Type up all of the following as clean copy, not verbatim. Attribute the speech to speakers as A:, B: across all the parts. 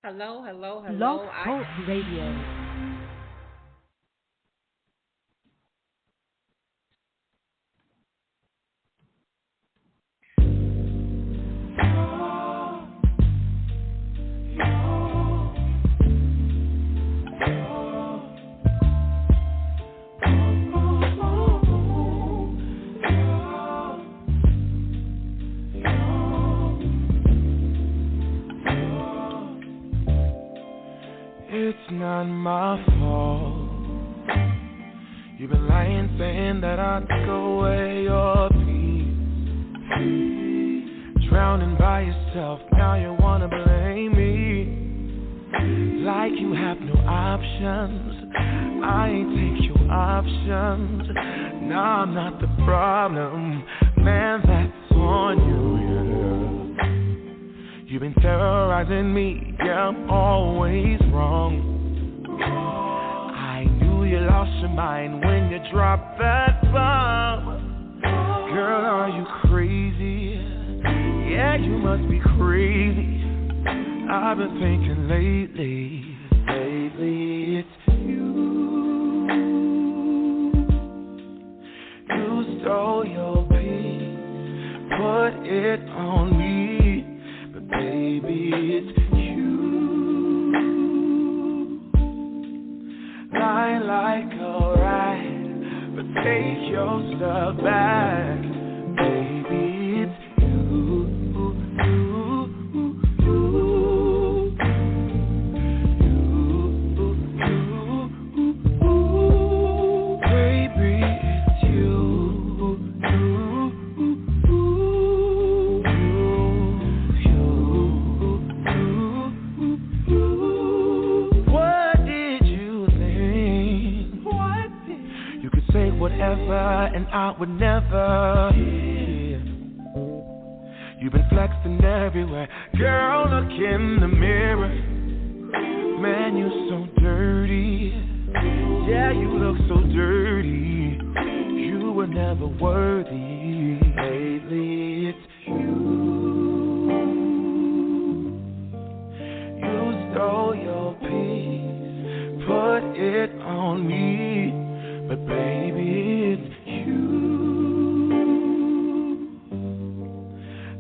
A: Hello, hello,
B: Blog
A: hello.
B: Talk Radio.
C: It's not my fault. You've been lying, saying that I took away your peace. Drowning by yourself, now you wanna blame me. Like you have no options. I ain't take your options. No, I'm not the problem. Man, that's on you, yeah. You've been terrorizing me, yeah, I'm always wrong. I knew you lost your mind when you dropped that bomb. Girl, are you crazy? Yeah, you must be crazy. I've been thinking lately it's you. You stole your peace, put it on me, but baby, it's you. Lie like a rat, but take your stuff back, baby, it's you. Whatever, and I would never. Yeah. You've been flexing everywhere, girl. Look in the mirror, man. You so dirty. Yeah, you look so dirty. You were never worthy. Lately, it's you. You stole your peace, put it on me. But baby, it's you.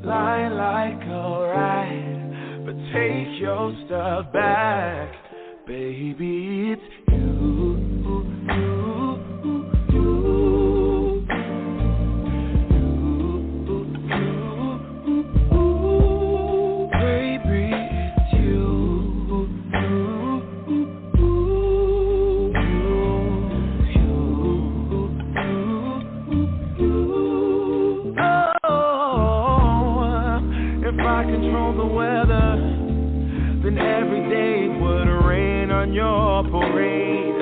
C: Lie like a rat, but take your stuff back. Baby, it's you. Control the weather, then every day it would rain on your parade.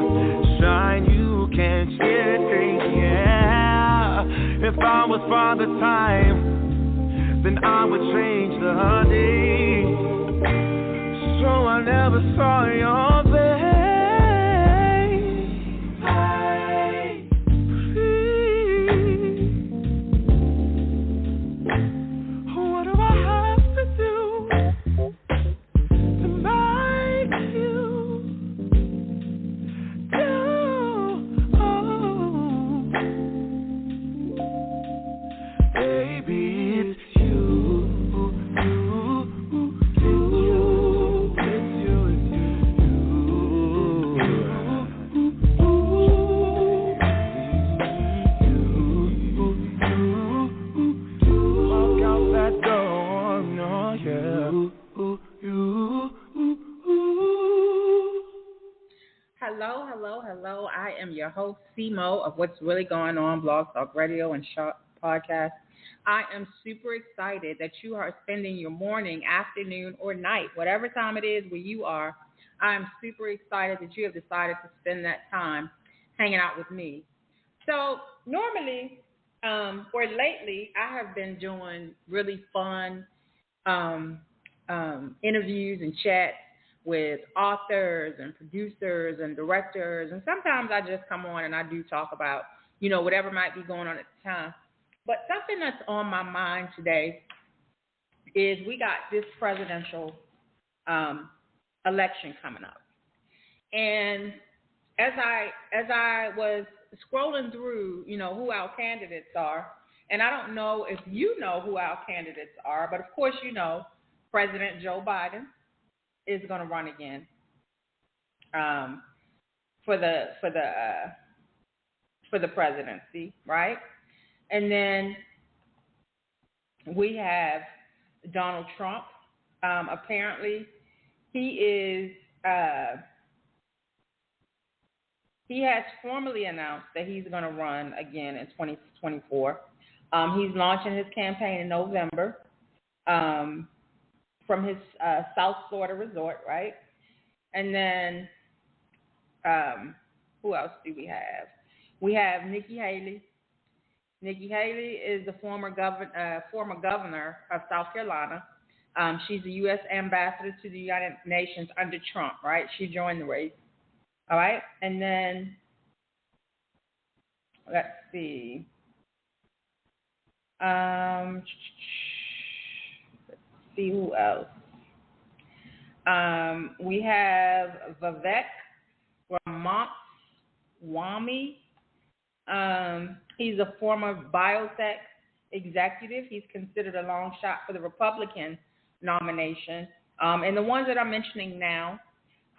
C: Shine, you can't see anything, yeah. If I was Father Time, then I would change the day, so I never saw your face.
A: Hello. I am your host, Simo, of What's Really Going On, Blog Talk Radio and Shop Podcast. I am super excited that you are spending your morning, afternoon, or night, whatever time it is where you are. I'm super excited that you have decided to spend that time hanging out with me. So normally, or lately, I have been doing really fun interviews and chats with authors and producers and directors. And sometimes I just come on and I do talk about, whatever might be going on at the time. But something that's on my mind today is we got this presidential election coming up. And as I was scrolling through, who our candidates are, and I don't know if you know who our candidates are, but of course President Joe Biden is going to run again for the presidency, right? And then we have Donald Trump. Apparently, he has formally announced that he's going to run again in 2024. He's launching his campaign in November from his South Florida resort, right? And then who else do we have? We have Nikki Haley. Nikki Haley is the former governor of South Carolina. She's the U.S. ambassador to the United Nations under Trump, right? She joined the race. All right, and then let's see. Let's see who else. We have Vivek Ramaswamy. He's a former biotech executive. He's considered a long shot for the Republican nomination. And the ones that I'm mentioning now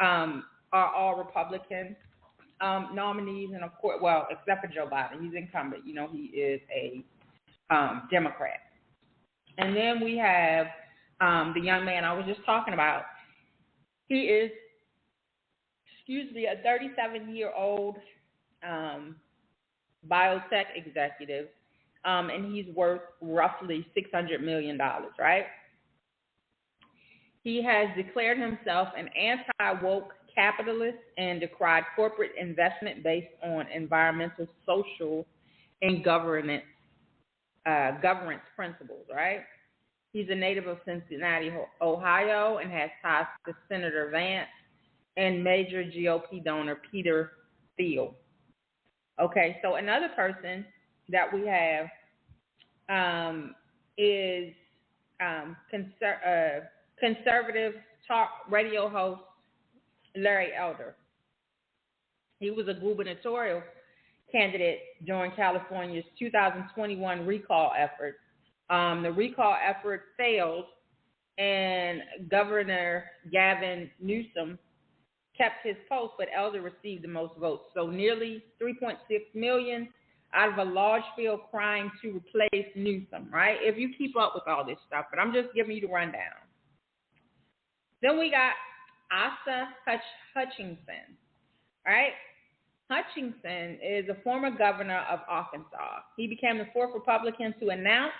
A: are all Republican nominees, and of course, well, except for Joe Biden, he's incumbent. He is a Democrat. And then we have the young man I was just talking about. He is, a 37-year-old biotech executive, and he's worth roughly $600 million, right? He has declared himself an anti-woke capitalist and decried corporate investment based on environmental, social, and governance principles, right? He's a native of Cincinnati, Ohio, and has ties to Senator Vance and major GOP donor Peter Thiel. Okay, so another person that we have is conservative talk radio host Larry Elder. He was a gubernatorial candidate during California's 2021 recall effort. The recall effort failed, and Governor Gavin Newsom kept his post, but Elder received the most votes. So nearly 3.6 million out of a large field crying to replace Newsom, right? If you keep up with all this stuff, but I'm just giving you the rundown. Then we got Asa Hutchinson, right? Hutchinson is a former governor of Arkansas. He became the fourth Republican to announce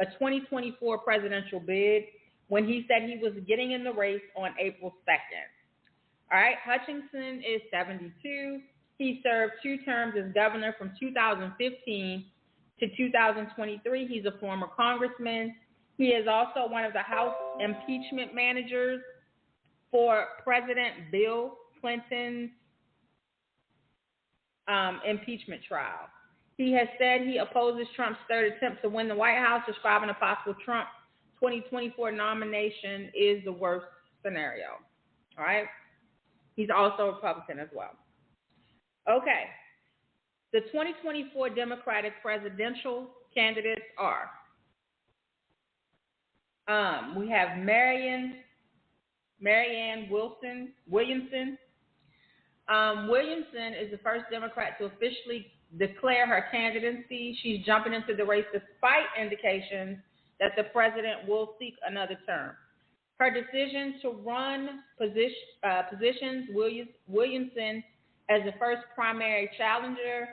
A: a 2024 presidential bid when he said he was getting in the race on April 2nd. All right, Hutchinson is 72. He served 2 terms as governor from 2015 to 2023. He's a former congressman. He is also one of the House impeachment managers for President Bill Clinton's impeachment trial. He has said he opposes Trump's third attempt to win the White House, describing a possible Trump 2024 nomination is the worst scenario. All right? He's also a Republican as well. Okay. The 2024 Democratic presidential candidates are, we have Marianne Williamson. Williamson is the first Democrat to officially declare her candidacy. She's jumping into the race despite indications that the president will seek another term. Her decision to run positions Williamson as the first primary challenger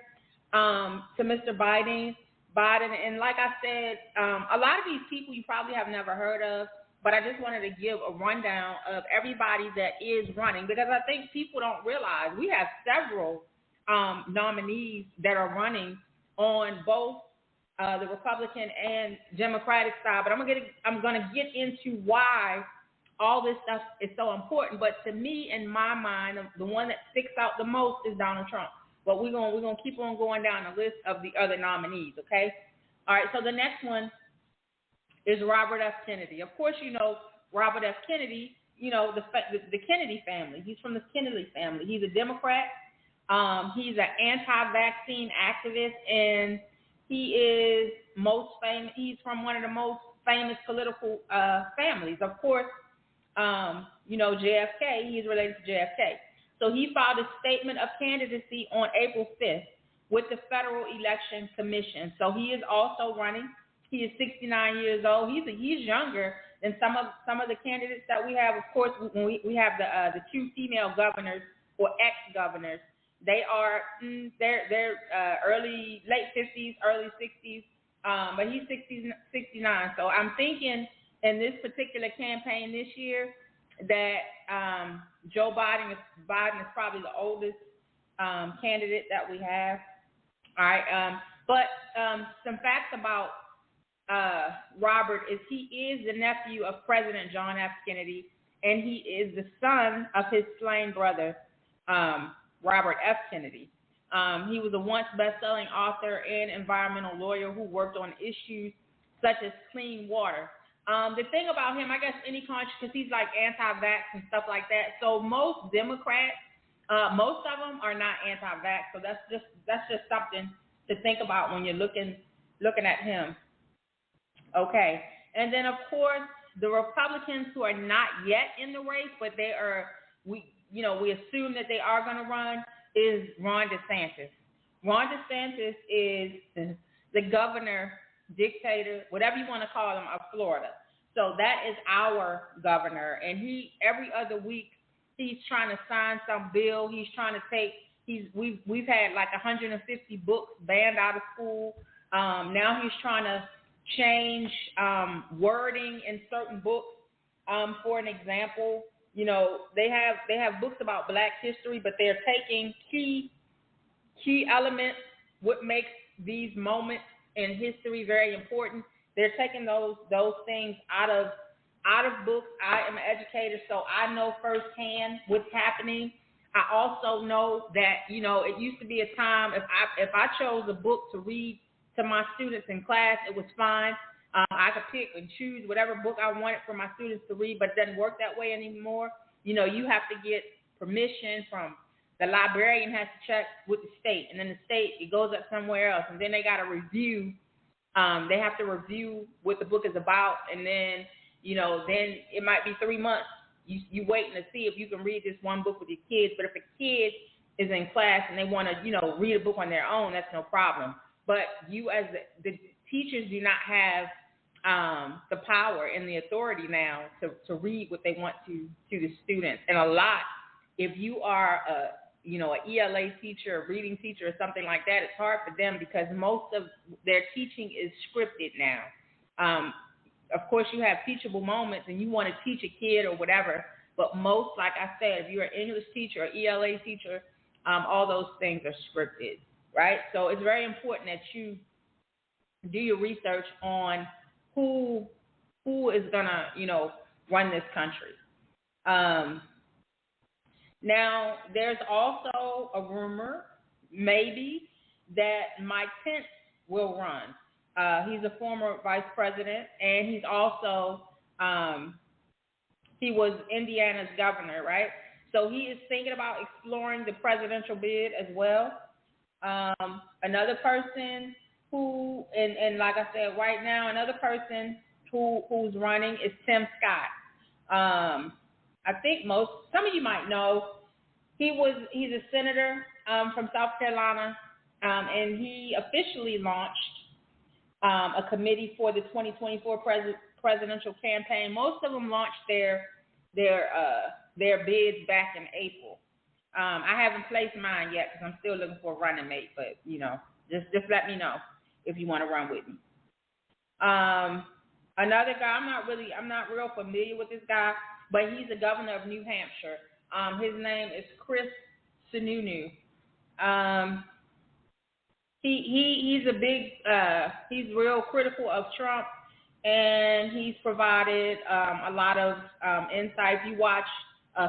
A: to Mr. Biden. And like I said, a lot of these people you probably have never heard of, but I just wanted to give a rundown of everybody that is running, because I think people don't realize we have several nominees that are running on both the Republican and Democratic side. But I'm gonna get into why all this stuff is so important. But to me, in my mind, the one that sticks out the most is Donald Trump. But we're gonna keep on going down the list of the other nominees. Okay. All right. So the next one is Robert F. Kennedy. Of course, you know Robert F. Kennedy the Kennedy family. He's from the Kennedy family. He's a Democrat. He's an anti-vaccine activist, and he is most famous. He's from one of the most famous political families. Of course, JFK. He's related to JFK. So he filed a statement of candidacy on April 5th with the Federal Election Commission. So he is also running. He is 69 years old. He's younger than some of the candidates that we have. Of course, when we have the two female governors or ex-governors, they are they're late 50s, early 60s, but he's 69. So I'm thinking in this particular campaign this year that Joe Biden is probably the oldest candidate that we have. All right, but some facts about Robert is he is the nephew of President John F. Kennedy, and he is the son of his slain brother, Robert F. Kennedy. He was a once best-selling author and environmental lawyer who worked on issues such as clean water. The thing about him, I guess any conscience, because he's like anti-vax and stuff like that. So most Democrats, most of them are not anti-vax. So that's just something to think about when you're looking at him. Okay, and then of course the Republicans who are not yet in the race, but we assume that they are going to run, is Ron DeSantis. Ron DeSantis is the governor, dictator, whatever you want to call him, of Florida. So that is our governor, and every other week he's trying to sign some bill. He's trying to take. We've had like 150 books banned out of school. Now he's trying to change wording in certain books. For an example, they have books about Black history, but they're taking key elements, what makes these moments in history very important. They're taking those things out of books. I am an educator, so I know firsthand what's happening. I also know that it used to be a time if I chose a book to read to my students in class, it was fine. I could pick and choose whatever book I wanted for my students to read, but it doesn't work that way anymore. You have to get permission from the librarian, has to check with the state, and then the state, it goes up somewhere else, and then they got to review. They have to review what the book is about, and then then it might be 3 months. You waiting to see if you can read this one book with your kids. But if a kid is in class and they want to read a book on their own, that's no problem. But you as the teachers do not have the power and the authority now to read what they want to the students. And a lot, if you are an ELA teacher, a reading teacher, or something like that, it's hard for them because most of their teaching is scripted now. Of course, you have teachable moments and you want to teach a kid or whatever, but most, like I said, if you're an English teacher or ELA teacher, all those things are scripted, right? So it's very important that you do your research on who is gonna, run this country. Now, there's also a rumor, maybe, that Mike Pence will run. He's a former vice president, and he's also, he was Indiana's governor, right? So he is thinking about exploring the presidential bid as well. Another person who, and like I said, right now, another person who's running is Tim Scott. I think some of you might know, he's a senator from South Carolina, and he officially launched a committee for the 2024 presidential campaign. Most of them launched their bids back in April. I haven't placed mine yet because I'm still looking for a running mate, but just let me know if you want to run with me. Another guy, I'm not real familiar with this guy, but he's the governor of New Hampshire. His name is Chris Sununu. He's real critical of Trump, and he's provided a lot of insight. If you watch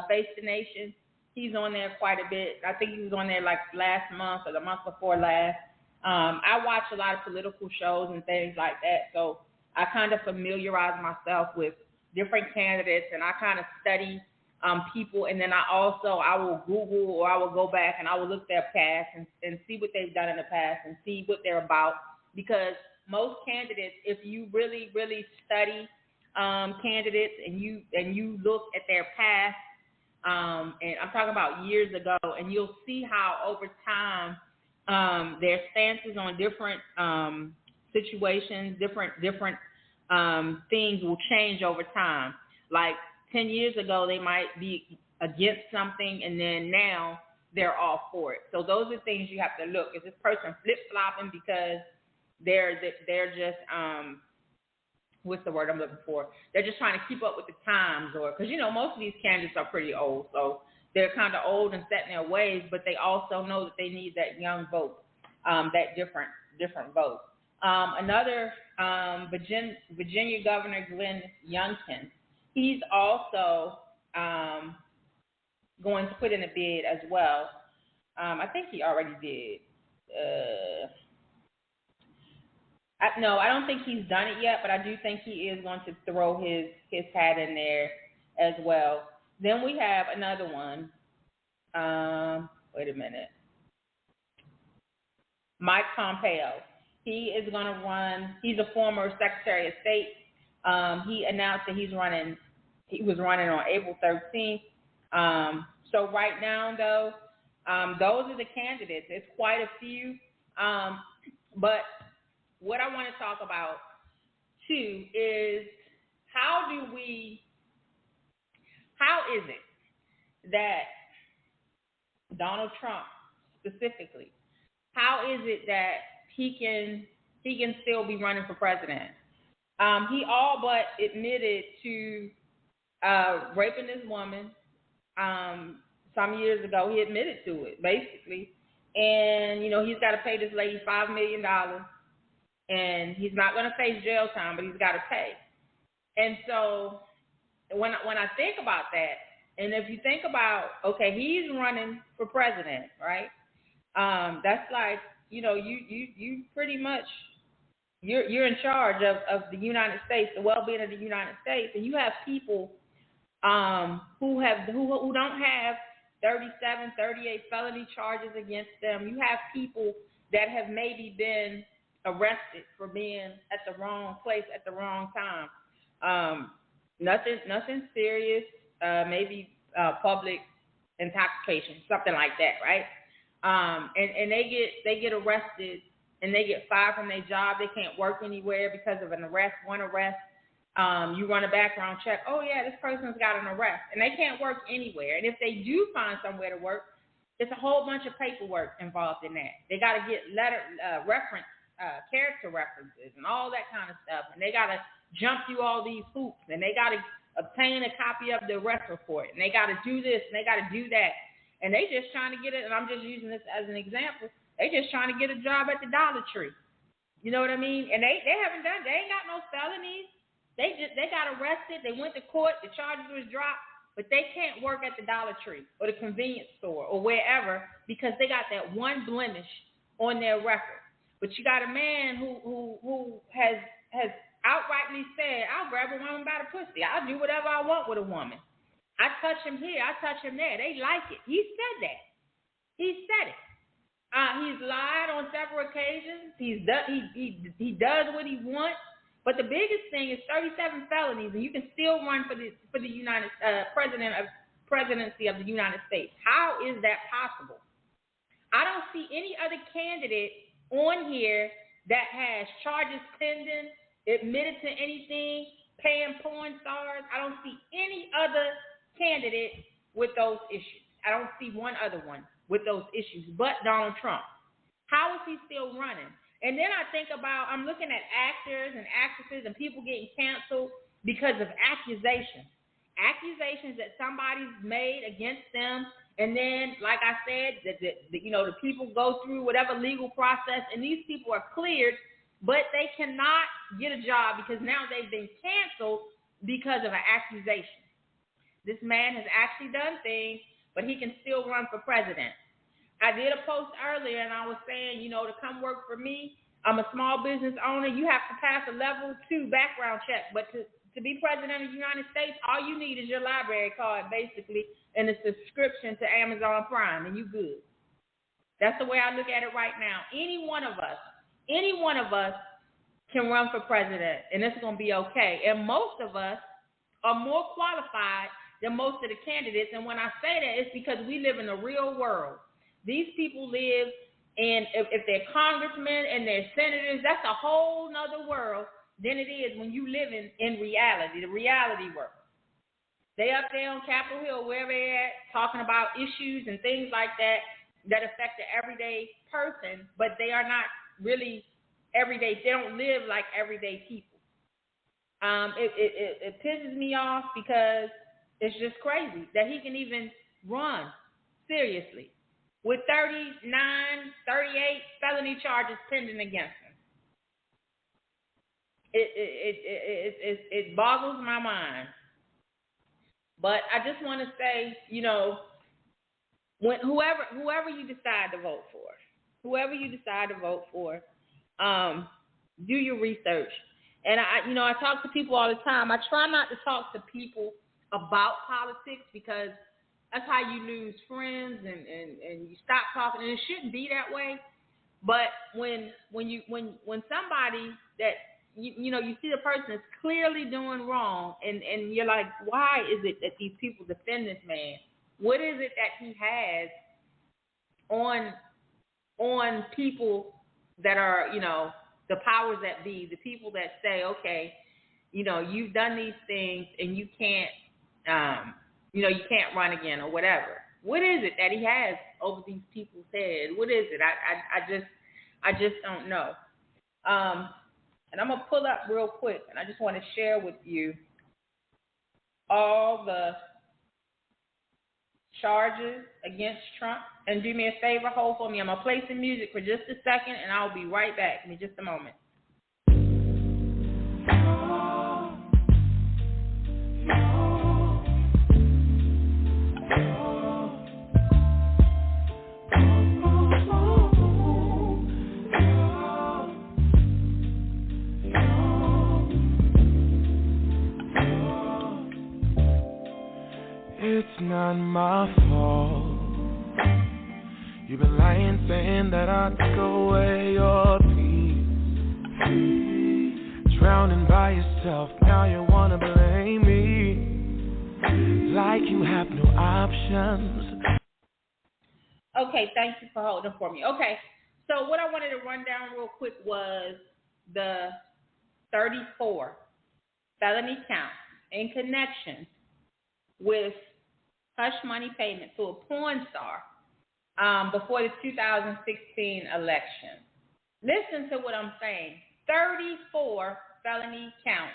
A: Face the Nation, he's on there quite a bit. I think he was on there like last month or the month before last. I watch a lot of political shows and things like that, so I kind of familiarize myself with different candidates, and I kind of study people, and then I will Google or I will go back and I will look their past and see what they've done in the past and see what they're about. Because most candidates, if you really, really study candidates and you look at their past, and I'm talking about years ago, and you'll see how over time their stances on different situations, different things will change over time. Like 10 years ago, they might be against something, and then now they're all for it. So those are things you have to look. Is this person flip-flopping because they're just what's the word I'm looking for? They're just trying to keep up with the times, or because most of these candidates are pretty old, so they're kind of old and set in their ways, but they also know that they need that young vote, that different vote. Another Virginia Governor Glenn Youngkin, he's also going to put in a bid as well. I think he already did. I don't think he's done it yet, but I do think he is going to throw his hat in there as well. Then we have another one. Wait a minute. Mike Pompeo. He is going to run. He's a former Secretary of State. He announced that he was running on April 13th. So right now, though, those are the candidates. It's quite a few. But what I want to talk about, too, is how is it that Donald Trump specifically, how is it that he can still be running for president? He all but admitted to raping this woman some years ago. He admitted to it, basically. And, he's got to pay this lady $5 million. And he's not going to face jail time, but he's got to pay. And so when I think about that, and if you think about, okay, he's running for president, right? That's like, you pretty much, you're in charge of the United States, the well-being of the United States, and you have people who don't have 37, 38 felony charges against them. You have people that have maybe been arrested for being at the wrong place at the wrong time. Nothing serious, maybe public intoxication, something like that, right? And they get arrested and they get fired from their job. They can't work anywhere because of one arrest. You run a background check. Oh yeah, this person's got an arrest, and they can't work anywhere. And if they do find somewhere to work, it's a whole bunch of paperwork involved in that. They got to get character references and all that kind of stuff, and they got to jump through all these hoops, and they got to obtain a copy of the arrest report, and they got to do this, and they got to do that, and they just trying to get it, and I'm just using this as an example, they just trying to get a job at the Dollar Tree. You know what I mean? And they ain't got no felonies. They got arrested, they went to court, the charges was dropped, but they can't work at the Dollar Tree or the convenience store or wherever because they got that one blemish on their record. But you got a man who has outrightly said, I'll grab a woman by the pussy. I'll do whatever I want with a woman. I touch him here. I touch him there. They like it. He said that. He said it. He's lied on several occasions. He does what he wants. But the biggest thing is 37 felonies, and you can still run for the presidency of the United States. How is that possible? I don't see any other candidate on here that has charges pending, admitted to anything, paying porn stars. I don't see any other candidate with those issues. I don't see one other one with those issues but Donald Trump. How is he still running? And then I think about, I'm looking at actors and actresses and people getting canceled because of accusations that somebody's made against them. And then, like I said, the people go through whatever legal process, and these people are cleared, but they cannot get a job because now they've been canceled because of an accusation. This man has actually done things, but he can still run for president. I did a post earlier, and I was saying, to come work for me, I'm a small business owner. You have to pass a level 2 background check, but to to be president of the United States, all you need is your library card, basically, and a subscription to Amazon Prime, and you good. That's the way I look at it right now. Any one of us can run for president, and it's going to be okay. And most of us are more qualified than most of the candidates. And when I say that, it's because we live in the real world. These people live in, if they're congressmen and they're senators, that's a whole nother world than it is when you live in reality, the reality world. They up there on Capitol Hill, wherever they're at, talking about issues and things like that affect the everyday person, but they are not really everyday. They don't live like everyday people. It pisses me off because it's just crazy that he can even run, seriously, with 38 felony charges pending against him. It boggles my mind. But I just want to say, when whoever you decide to vote for, do your research. And I talk to people all the time. I try not to talk to people about politics because that's how you lose friends and you stop talking. And it shouldn't be that way. But when somebody that you see the person is clearly doing wrong, and you're like, why is it that these people defend this man? What is it that he has on people that are, the powers that be, the people that say, okay, you've done these things and you can't, you can't run again or whatever. What is it that he has over these people's head? What is it? I just don't know. And I'm going to pull up real quick, and I just want to share with you all the charges against Trump. And do me a favor, hold for me. I'm going to play some music for just a second, and I'll be right back in just a moment.
C: It's not my fault. You've been lying, saying that I took away your peace. Drowning by yourself, now you wanna blame me. Like you have no options.
A: Okay, thank you for holding for me. Okay, so what I wanted to run down real quick was the 34 felony counts in connection with hush money payment to a porn star before the 2016 election. Listen to what I'm saying. 34 felony counts.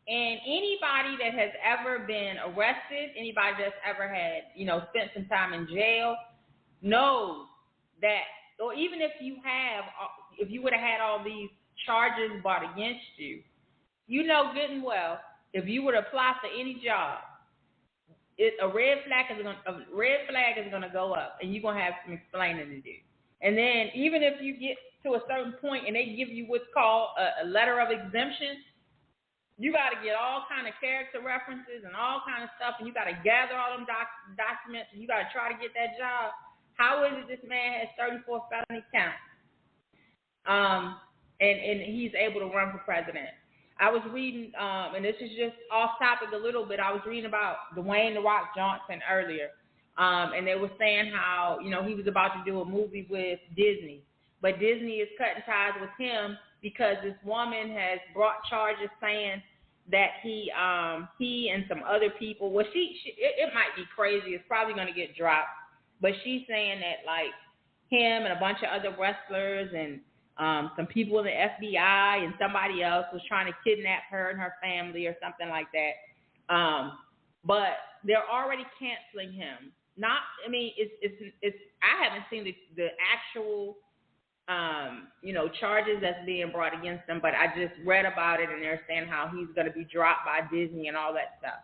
A: And anybody that has ever been arrested, anybody that's ever had, spent some time in jail, knows that, or even if you would have had all these charges brought against you, you know good and well, if you would apply for any job, a red flag is going to go up, and you're going to have some explaining to do. And then even if you get to a certain point and they give you what's called a letter of exemption, you got to get all kind of character references and all kind of stuff, and you got to gather all them documents, and you got to try to get that job. How is it this man has 34 felony counts, and he's able to run for president? I was reading, and this is just off topic a little bit, I was reading about Dwayne "The Rock" Johnson earlier, and they were saying how, he was about to do a movie with Disney, but Disney is cutting ties with him because this woman has brought charges saying that he and some other people, well, it might be crazy, it's probably going to get dropped, but she's saying that, like, him and a bunch of other wrestlers and some people in the FBI and somebody else was trying to kidnap her and her family or something like that. But they're already canceling him. It's I haven't seen the actual, charges that's being brought against him, but I just read about it, and they're saying how he's going to be dropped by Disney and all that stuff.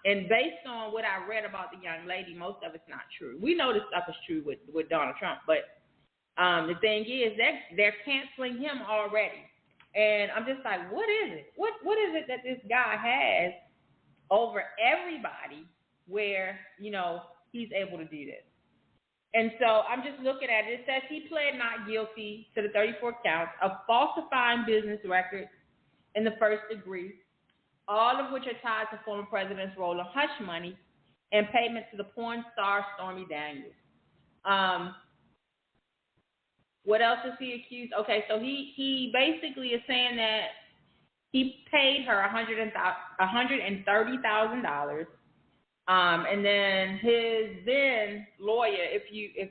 A: And based on what I read about the young lady, most of it's not true. We know this stuff is true with Donald Trump, but the thing is that they're canceling him already. And I'm just like, what is it? What is it that this guy has over everybody where, he's able to do this? And so I'm just looking at it. It says he pled not guilty to the 34 counts of falsifying business records in the first degree, all of which are tied to former President's role in hush money and payment to the porn star Stormy Daniels. What else is he accused? Okay, so he basically is saying that he paid her $130,000. And then his then lawyer, if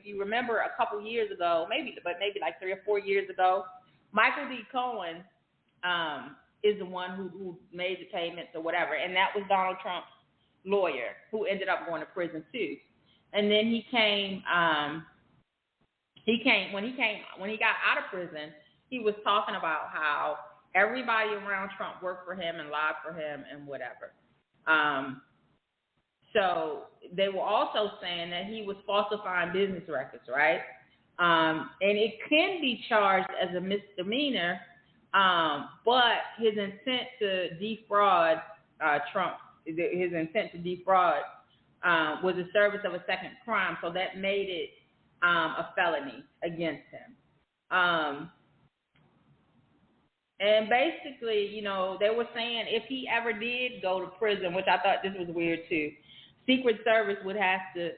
A: you remember a couple years ago, maybe like 3 or 4 years ago, Michael D. Cohen is the one who made the payments or whatever, and that was Donald Trump's lawyer who ended up going to prison too. And then when he got out of prison, he was talking about how everybody around Trump worked for him and lied for him and whatever. So they were also saying that he was falsifying business records, right? And it can be charged as a misdemeanor, but his intent to defraud Trump, his intent to defraud was the service of a second crime, so that made it a felony against him. And basically, they were saying if he ever did go to prison, which I thought this was weird too, Secret Service would have to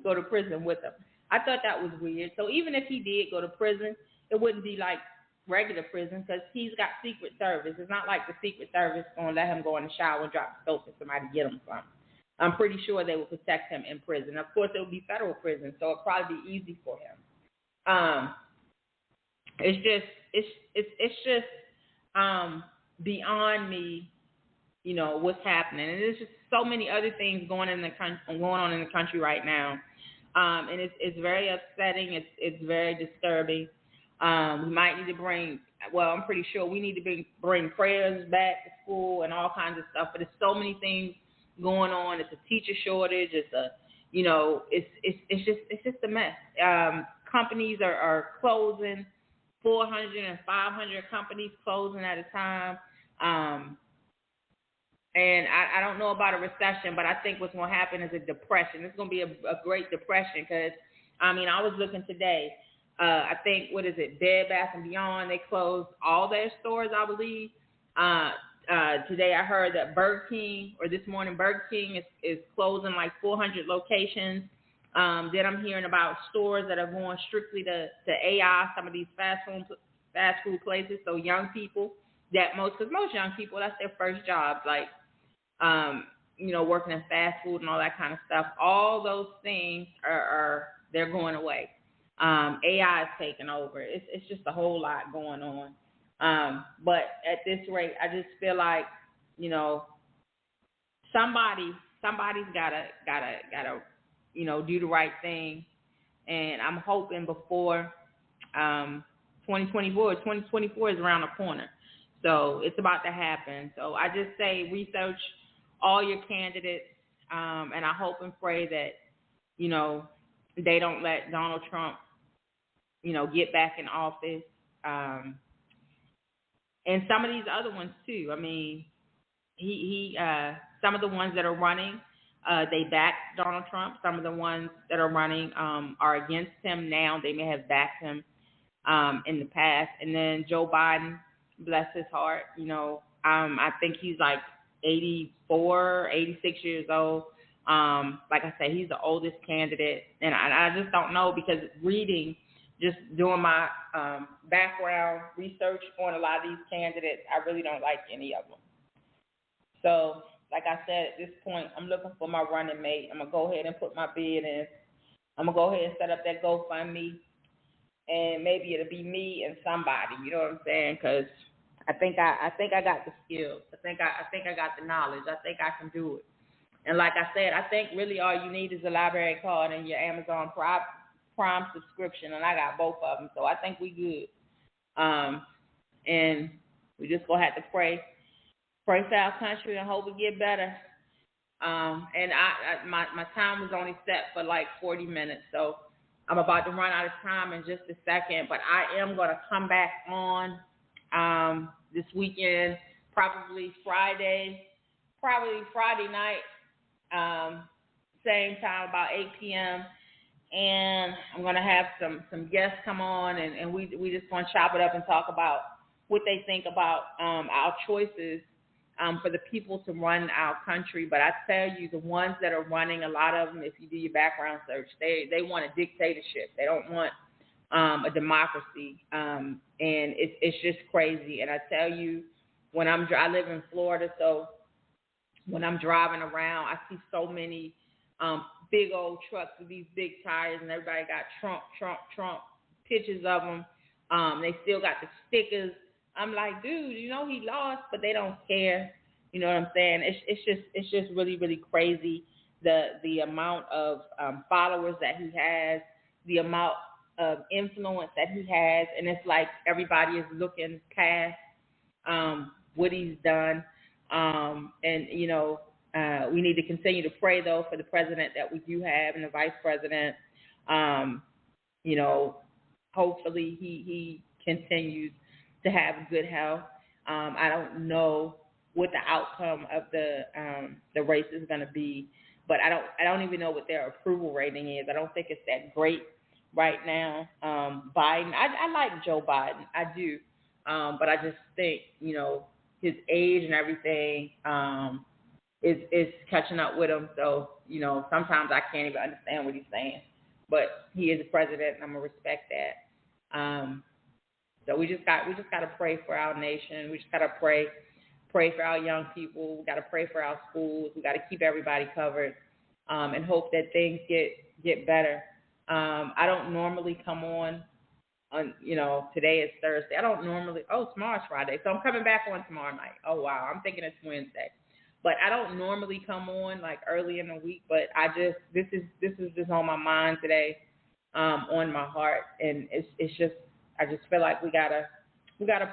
A: go to prison with him. I thought that was weird. So even if he did go to prison, it wouldn't be like regular prison because he's got Secret Service. It's not like the Secret Service going to let him go in the shower and drop the soap for somebody to get him from. I'm pretty sure they will protect him in prison. Of course, it will be federal prison, so it'll probably be easy for him. It's just beyond me, what's happening. And there's just so many other things going on in the country right now, and it's very upsetting. It's very disturbing. We might need to I'm pretty sure we need to bring prayers back to school and all kinds of stuff. But there's so many things going on. It's a teacher shortage. It's just a mess. Companies are closing, 400 and 500 companies closing at a time. And I don't know about a recession, but I think what's going to happen is a depression. It's going to be a Great Depression because, I was looking today. I think, Bed Bath & Beyond, they closed all their stores, I believe. Today I heard that this morning Burger King is closing like 400 locations. Then I'm hearing about stores that are going strictly to AI, some of these fast food places. So young people, because most young people, that's their first jobs, like, working in fast food and all that kind of stuff. All those things they're going away. AI is taking over. It's just a whole lot going on. But at this rate, I just feel like, somebody's gotta do the right thing. And I'm hoping before 2024 is around the corner. So it's about to happen. So I just say research all your candidates, and I hope and pray that, they don't let Donald Trump, get back in office. And some of these other ones too. He some of the ones that are running, they back Donald Trump. Some of the ones that are running are against him now. They may have backed him in the past. And then Joe Biden, bless his heart, I think he's like 84, 86 years old. Like I said, he's the oldest candidate. And I just don't know because just doing my background research on a lot of these candidates, I really don't like any of them. So, like I said, at this point, I'm looking for my running mate. I'm going to go ahead and put my bid in. I'm going to go ahead and set up that GoFundMe, and maybe it'll be me and somebody, you know what I'm saying? Because I think I got the skills. I think I got the knowledge. I think I can do it. And like I said, I think really all you need is a library card and your Amazon Prime subscription, and I got both of them, so I think we good. And we just gonna have to pray for our country and hope we get better. And my time was only set for like 40 minutes, so I'm about to run out of time in just a second. But I am gonna come back on this weekend, probably Friday night, same time, about 8 p.m., and I'm going to have some guests come on, and we just going to chop it up and talk about what they think about our choices for the people to run our country. But I tell you, the ones that are running, a lot of them, if you do your background search, they want a dictatorship. They don't want a democracy, and it's just crazy. And I tell you, I live in Florida, so when I'm driving around, I see so many big old trucks with these big tires, and everybody got Trump pictures of them. They still got the stickers. I'm like, dude, you know he lost, but they don't care. You know what I'm saying? It's just really, really crazy the amount of followers that he has, the amount of influence that he has, and it's like everybody is looking past what he's done. And you know, we need to continue to pray though for the president that we do have and the vice president. You know, hopefully he continues to have good health. I don't know what the outcome of the race is going to be, but I don't even know what their approval rating is. I don't think it's that great right now. Biden, I like Joe Biden, I do, but I just think, you know, his age and everything is catching up with him. So, you know, sometimes I can't even understand what he's saying, but he is the president, and I'm gonna respect that. So we just got to pray for our nation. We just got to pray for our young people. We got to pray for our schools. We got to keep everybody covered, and hope that things get better. I don't normally come on, you know, today is Thursday. I don't normally. Oh, tomorrow's Friday, so I'm coming back on tomorrow night. Oh wow, I'm thinking it's Wednesday, but I don't normally come on like early in the week. But this is just on my mind today, on my heart, and it's just. I just feel like we gotta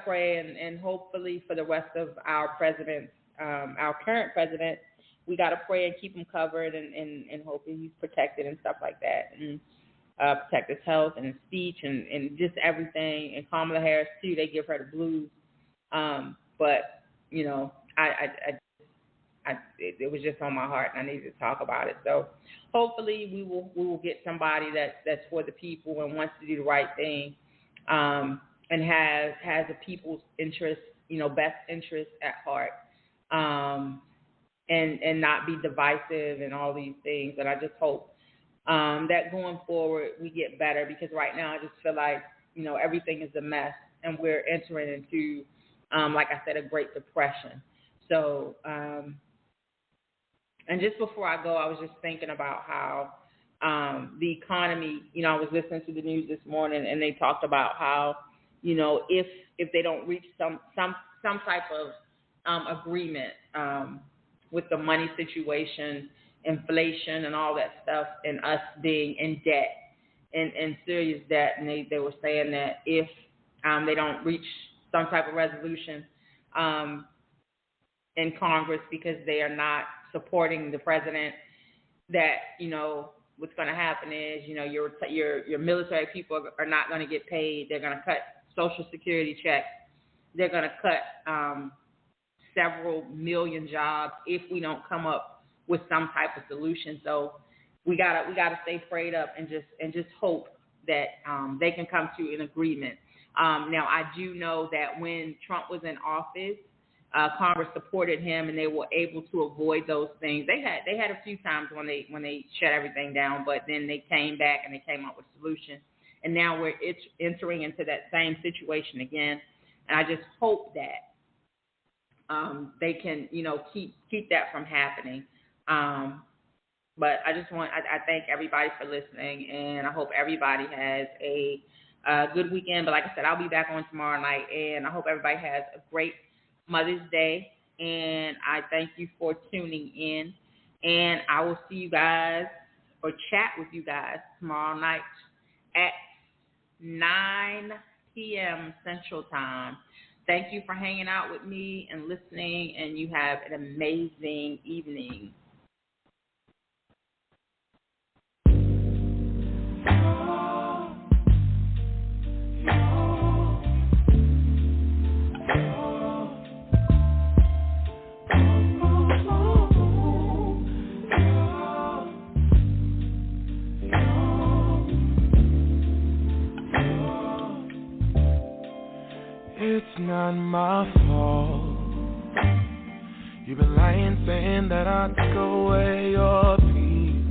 A: pray, and hopefully for the rest of our presidents, our current president, we gotta pray and keep him covered, and hopefully he's protected and stuff like that, and protect his health and his speech and just everything. And Kamala Harris too, they give her the blues, but you know, it was just on my heart, and I needed to talk about it. So hopefully we will get somebody that's for the people and wants to do the right thing. And has the people's interest, you know, best interest at heart, and not be divisive and all these things. And I just hope that going forward we get better, because right now I just feel like, you know, everything is a mess, and we're entering into, like I said, a Great Depression. So, and just before I go, I was just thinking about how the economy, you know, I was listening to the news this morning, and they talked about how, you know, if they don't reach some type of agreement with the money situation, inflation, and all that stuff, and us being in debt, in serious debt, and they were saying that if they don't reach some type of resolution in Congress because they are not supporting the president, that, you know, what's going to happen is, you know, your military people are not going to get paid. They're going to cut Social Security checks. They're going to cut several million jobs if we don't come up with some type of solution. So we gotta stay prayed up and just hope that they can come to an agreement. Now I do know that when Trump was in office, Congress supported him, and they were able to avoid those things. They had a few times when they shut everything down, but then they came back and they came up with solutions. And now we're entering into that same situation again. And I just hope that they can, you know, keep that from happening. But I thank everybody for listening, and I hope everybody has a good weekend. But like I said, I'll be back on tomorrow night, and I hope everybody has a great Mother's Day, and I thank you for tuning in, and I will see you guys or chat with you guys tomorrow night at 9 p.m. Central Time. Thank you for hanging out with me and listening, and you have an amazing evening.
C: it's not my fault. You've been lying, saying that I took away your peace.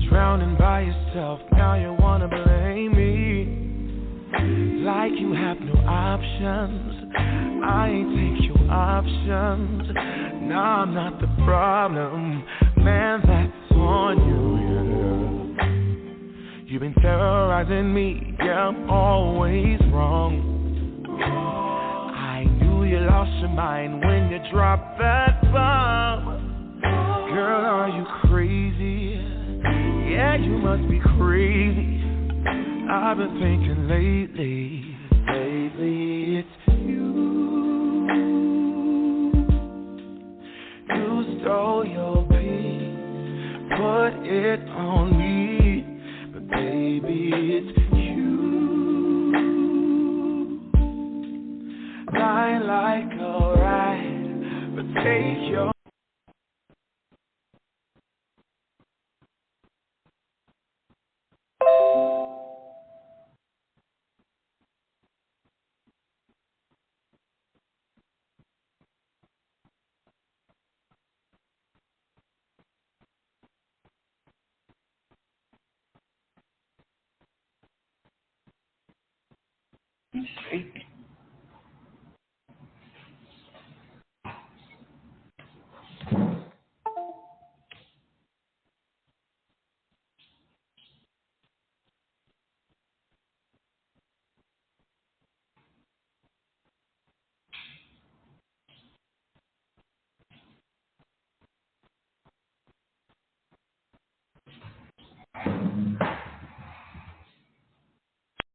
C: Drowning by yourself, now you wanna blame me. Like you have no options. I ain't take your options. Nah, I'm not the problem. Man, that's on you, yeah. You've been terrorizing me, yeah, I'm always wrong. I knew you lost your mind when you dropped that bomb. Girl, are you crazy? Yeah, you must be crazy. I've been thinking lately it's you. You stole your peace, put it on me, but baby, it's you. Lie like a rat, but take your